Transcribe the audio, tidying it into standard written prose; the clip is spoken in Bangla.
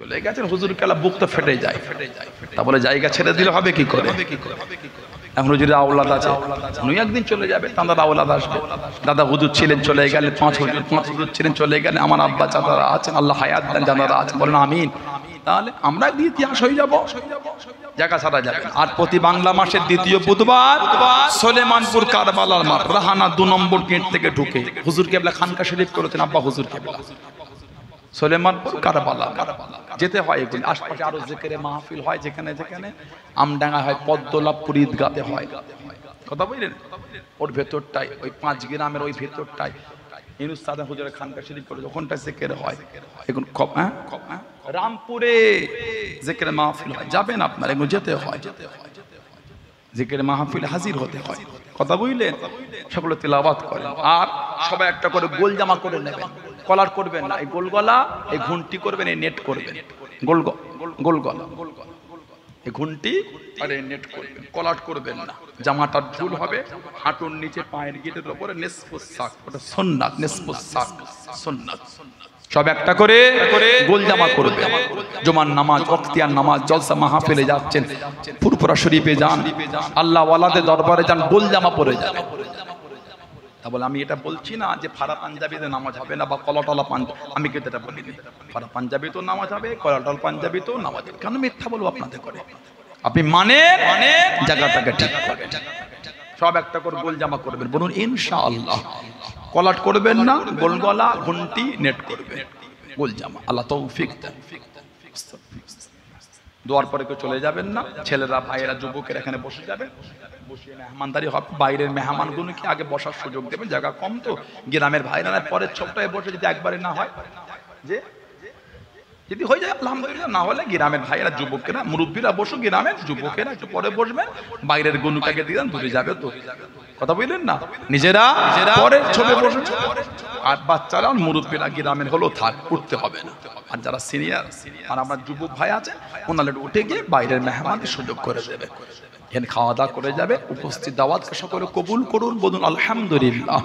চলে গেছেন হুজুর কেলা বুক তো ফেটে যায়, তা বলে জায়গা ছেড়ে দিলে হবে কি করে? এখন হুজুরের আওলাদ আছে, উনি একদিন চলে যাবে, তাঁদের আওলাদ আসবে। দাদা হুজুর ছিলেন চলে গেলে, পাঁচ হুজুর ছিলেন চলে গেলে, আমার আব্বা চাচারা আছেন, আল্লাহ হায়াত দেন যারা আছেন, বলেন আমিন। তাহলে আমরা ইতিহাস হয়ে যাব, জায়গা ছাড়া যাবে। আর প্রতি বাংলা মাসের দ্বিতীয় বুধবার সলেমানপুর কারবালার মাঠ রাহানা 2 নম্বর গেট থেকে ঢুকে হুজুর কেবলা খানকা শরীফ করেছেন, আব্বা হুজুর কেবলা সলেমানপুর কারবালা যেতে হয়। এগুলি আশপাশে আরো জিকিরে মাহফিল হয়, যেখানে যেখানে আমডাঙ্গা হয়, পদ্মলাভপুর ঈদগাতে হয়, কথা বললেন। ওর ভেতরটাই ওই 5 গ্রামের ওই ভেতরটাই ইউনুস সাদা হুজুরের খানকা শরীফ করে ওখানটা জিকির হয়। এখন রামপুরে জিকিরে মাহফিল হয়, যাবেন আপনারা, এগুলো যেতে হয়, জিকিরে মাহফিল হাজির হতে হয়, কথা বুঝলেন। সকলে তিলাওয়াত করেন আর সবাই একটা করে গোল জামা করে নেবেন, কলার করবেন না, এই গোল গলা, এই ঘুন্টি করবেন, এই নেট করবেন, গোল গলা, এই ঘুন্টি আর এই নেট করবেন, কলার করবেন না। জামাটা ঝুল হবে, হাঁটুর নিচে পায়ের গিটের উপরে নিসফুস সাক, ওটা সুন্নাত, নিসফুস সাক সুন্নাত। সব একটা করে গোল জামা করবে। জুমার নামাজ, ওয়াক্তিয়ার নামাজ, জলসা মাহফিলে যাচ্ছেন, ফুরফুরা শরীফে যান, আল্লাহ ওয়ালাদের দরবারে যান, গোল জামা পরে যান। তা বলে আমি এটা বলছি না যে ফারা পাঞ্জাবিতে নামাজ হবে না বা কলাটলা পাঞ্জাবি, আমি কিন্তু এটা বলিনি। ফারা পাঞ্জাবি তো নামাজ হবে, কলাটল পাঞ্জাবি তো নামাজ হবে। কেন মিথ্যা বলবো আপনাদের করে? আপনি মানে জায়গাটাকে ঠিক করবেন। সব একটা করে গোল জামা করবেন, বলুন ইনশাআল্লাহ। কলাট করবেন না, গোল গলা, ঘুন্টি, নেট করবেন, গোল জামা। আল্লাহ তৌফিক দেন। দোয়ার পরে কেউ চলে যাবেন না, ছেলেরা ভাইয়েরা যুবকের এখানে বসে যাবেন, বসিয়ে মেহমানদারি হবে। বাইরের মেহমানগুলোকে আগে বসার সুযোগ দেবেন, জায়গা কম তো। গ্রামের ভাইরা পরের ছোট্টায় বসে, যদি একবারে না হয়, যে যদি হয়ে যায় আলহামদুলিল্লাহ, না হলে গ্রামের ভাইয়েরা যুবকেরা মুরব্বীরা বসো, গ্রামের যুবকেরা একটু পরে বসবেন, বাইরের গনুটাকে দিয়ে দূরে যাবে তো, কথা বললেন না, নিজেরা পরে ছবি বসে। আর বাচ্চারা মুরব্বীরা গ্রামের হলেও থাক, উঠতে হবে না। আর যারা সিনিয়র আর আমার যুবক ভাই আছে, ওনারা উঠে গিয়ে বাইরের মেহমানদের সুযোগ করে দেবে, এখানে খাওয়া দাওয়া করে যাবে। উপস্থিত দাওয়াতকে সকলে কবুল করুন, বলুন আলহামদুলিল্লাহ।